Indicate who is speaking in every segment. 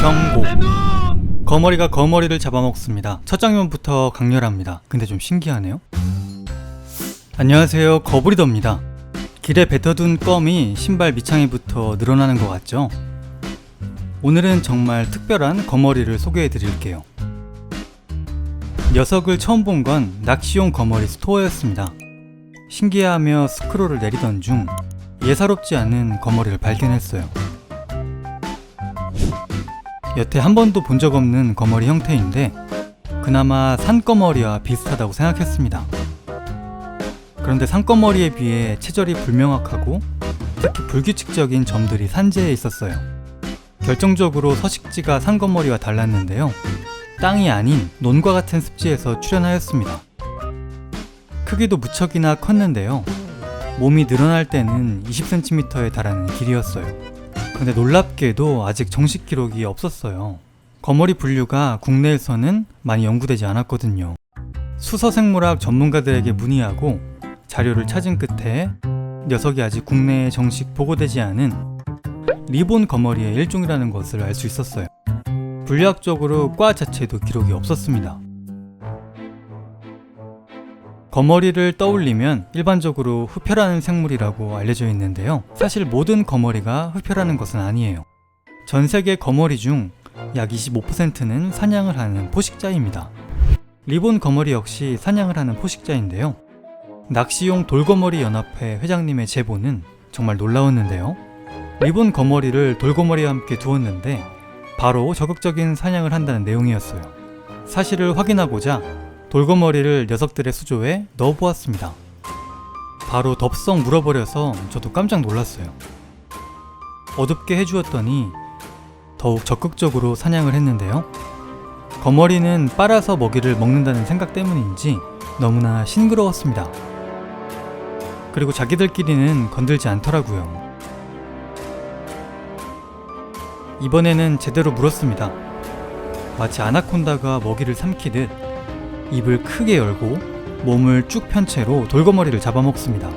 Speaker 1: 경고. 거머리가 거머리를 잡아먹습니다. 첫 장면부터 강렬합니다. 근데 좀 신기하네요. 안녕하세요, 거브리더입니다. 길에 뱉어둔 껌이 신발 밑창에부터 늘어나는 것 같죠? 오늘은 정말 특별한 거머리를 소개해 드릴게요. 녀석을 처음 본 건 낚시용 거머리 스토어였습니다. 신기해하며 스크롤을 내리던 중 예사롭지 않은 거머리를 발견했어요. 여태 한 번도 본 적 없는 거머리 형태인데 그나마 산거머리와 비슷하다고 생각했습니다. 그런데 산거머리에 비해 체절이 불명확하고 특히 불규칙적인 점들이 산재해 있었어요. 결정적으로 서식지가 산거머리와 달랐는데요. 땅이 아닌 논과 같은 습지에서 출현하였습니다. 크기도 무척이나 컸는데요. 몸이 늘어날 때는 20cm에 달하는 길이였어요. 근데 놀랍게도 아직 정식 기록이 없었어요. 거머리 분류가 국내에서는 많이 연구되지 않았거든요. 수서생물학 전문가들에게 문의하고 자료를 찾은 끝에 녀석이 아직 국내에 정식 보고되지 않은 리본 거머리의 일종이라는 것을 알 수 있었어요. 분류학적으로 과 자체도 기록이 없었습니다. 거머리를 떠올리면 일반적으로 흡혈하는 생물이라고 알려져 있는데요. 사실 모든 거머리가 흡혈하는 것은 아니에요. 전 세계 거머리 중 약 25%는 사냥을 하는 포식자입니다. 리본 거머리 역시 사냥을 하는 포식자인데요. 낚시용 돌거머리 연합회 회장님의 제보는 정말 놀라웠는데요. 리본 거머리를 돌거머리와 함께 두었는데 바로 적극적인 사냥을 한다는 내용이었어요. 사실을 확인하고자 돌거머리를 녀석들의 수조에 넣어보았습니다. 바로 덥석 물어버려서 저도 깜짝 놀랐어요. 어둡게 해주었더니 더욱 적극적으로 사냥을 했는데요. 거머리는 빨아서 먹이를 먹는다는 생각 때문인지 너무나 싱그러웠습니다. 그리고 자기들끼리는 건들지 않더라고요. 이번에는 제대로 물었습니다. 마치 아나콘다가 먹이를 삼키듯 입을 크게 열고 몸을 쭉 편 채로 돌거머리를 잡아먹습니다.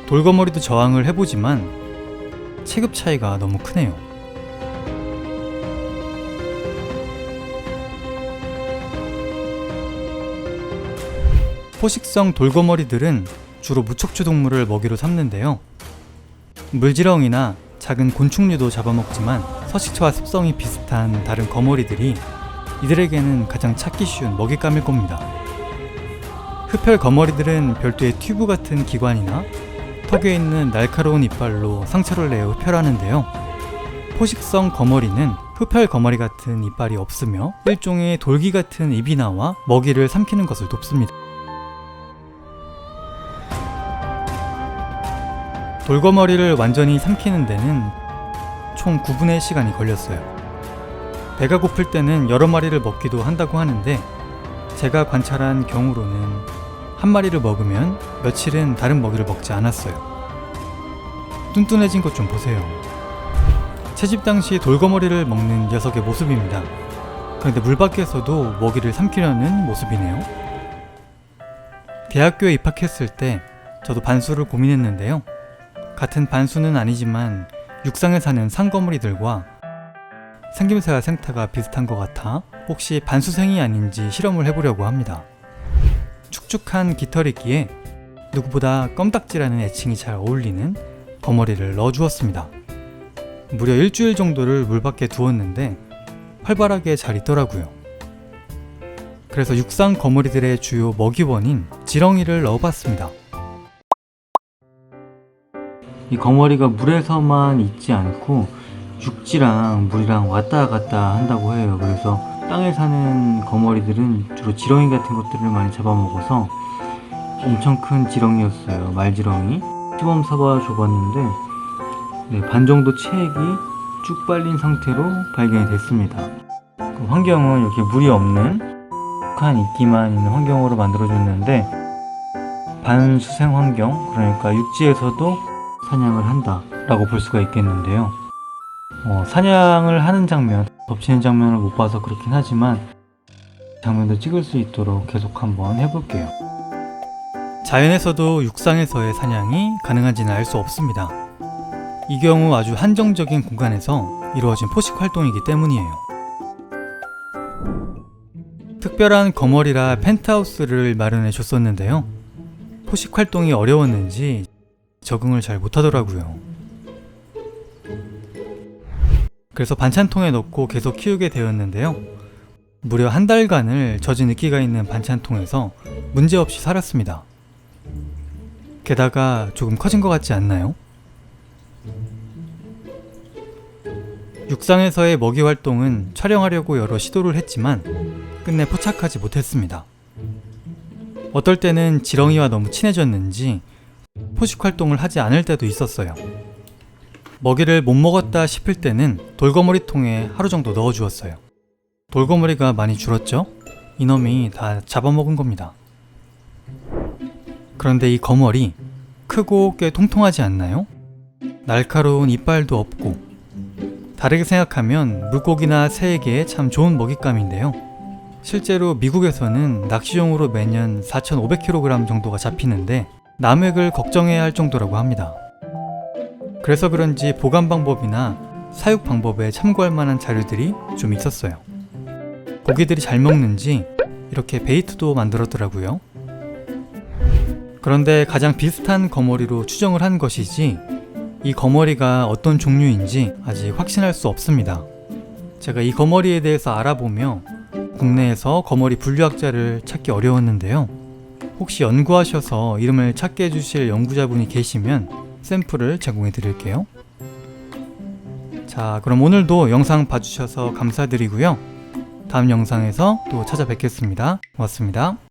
Speaker 1: 돌거머리도 저항을 해보지만 체급 차이가 너무 크네요. 포식성 돌거머리들은 주로 무척추 동물을 먹이로 삼는데요. 물지렁이나 작은 곤충류도 잡아먹지만 서식처와 습성이 비슷한 다른 거머리들이 이들에게는 가장 찾기 쉬운 먹잇감일 겁니다. 흡혈 거머리들은 별도의 튜브 같은 기관이나 턱에 있는 날카로운 이빨로 상처를 내어 흡혈하는데요. 포식성 거머리는 흡혈 거머리 같은 이빨이 없으며 일종의 돌기 같은 입이 나와 먹이를 삼키는 것을 돕습니다. 돌거머리를 완전히 삼키는 데는 총 9분의 시간이 걸렸어요. 배가 고플 때는 여러 마리를 먹기도 한다고 하는데 제가 관찰한 경우로는 한 마리를 먹으면 며칠은 다른 먹이를 먹지 않았어요. 뚠뚠해진 것 좀 보세요. 채집 당시 돌거머리를 먹는 녀석의 모습입니다. 그런데 물 밖에서도 먹이를 삼키려는 모습이네요. 대학교에 입학했을 때 저도 반수를 고민했는데요. 같은 반수는 아니지만 육상에 사는 산거머리들과 생김새와 생태가 비슷한 것 같아 혹시 반수생이 아닌지 실험을 해보려고 합니다. 축축한 깃털이기에 누구보다 껌딱지라는 애칭이 잘 어울리는 거머리를 넣어주었습니다. 무려 일주일 정도를 물 밖에 두었는데 활발하게 잘 있더라고요. 그래서 육상 거머리들의 주요 먹이원인 지렁이를 넣어봤습니다. 이 거머리가 물에서만 있지 않고 육지랑 물이랑 왔다 갔다 한다고 해요. 그래서 땅에 사는 거머리들은 주로 지렁이 같은 것들을 많이 잡아먹어서 엄청 큰 지렁이였어요. 말지렁이. 시범 삼아 줘봤는데 반 정도 체액이 쭉 빨린 상태로 발견이 됐습니다. 그 환경은 이렇게 물이 없는 한 있기만 있는 환경으로 만들어줬는데 반수생 환경, 그러니까 육지에서도 사냥을 한다 라고 볼 수가 있겠는데요. 사냥을 하는 장면, 덮치는 장면을 못 봐서 그렇긴 하지만 장면도 찍을 수 있도록 계속 한번 해볼게요. 자연에서도 육상에서의 사냥이 가능한지는 알 수 없습니다. 이 경우 아주 한정적인 공간에서 이루어진 포식 활동이기 때문이에요. 특별한 거머리라 펜트하우스를 마련해 줬었는데요. 포식 활동이 어려웠는지 적응을 잘 못하더라고요. 그래서 반찬통에 넣고 계속 키우게 되었는데요. 무려 한 달간을 젖은 이끼가 있는 반찬통에서 문제없이 살았습니다. 게다가 조금 커진 것 같지 않나요? 육상에서의 먹이 활동은 촬영하려고 여러 시도를 했지만 끝내 포착하지 못했습니다. 어떨 때는 지렁이와 너무 친해졌는지 포식 활동을 하지 않을 때도 있었어요. 먹이를 못 먹었다 싶을 때는 돌거머리통에 하루 정도 넣어 주었어요. 돌거머리가 많이 줄었죠? 이놈이 다 잡아먹은 겁니다. 그런데 이 거머리 크고 꽤 통통하지 않나요? 날카로운 이빨도 없고 다르게 생각하면 물고기나 새에게 참 좋은 먹잇감인데요. 실제로 미국에서는 낚시용으로 매년 4,500kg 정도가 잡히는데 남획을 걱정해야 할 정도라고 합니다. 그래서 그런지 보관 방법이나 사육 방법에 참고할 만한 자료들이 좀 있었어요. 고기들이 잘 먹는지 이렇게 베이트도 만들었더라고요. 그런데 가장 비슷한 거머리로 추정을 한 것이지 이 거머리가 어떤 종류인지 아직 확신할 수 없습니다. 제가 이 거머리에 대해서 알아보며 국내에서 거머리 분류학자를 찾기 어려웠는데요. 혹시 연구하셔서 이름을 찾게 해주실 연구자분이 계시면 샘플을 제공해 드릴게요. 자, 그럼 오늘도 영상 봐주셔서 감사드리고요. 다음 영상에서 또 찾아뵙겠습니다. 고맙습니다.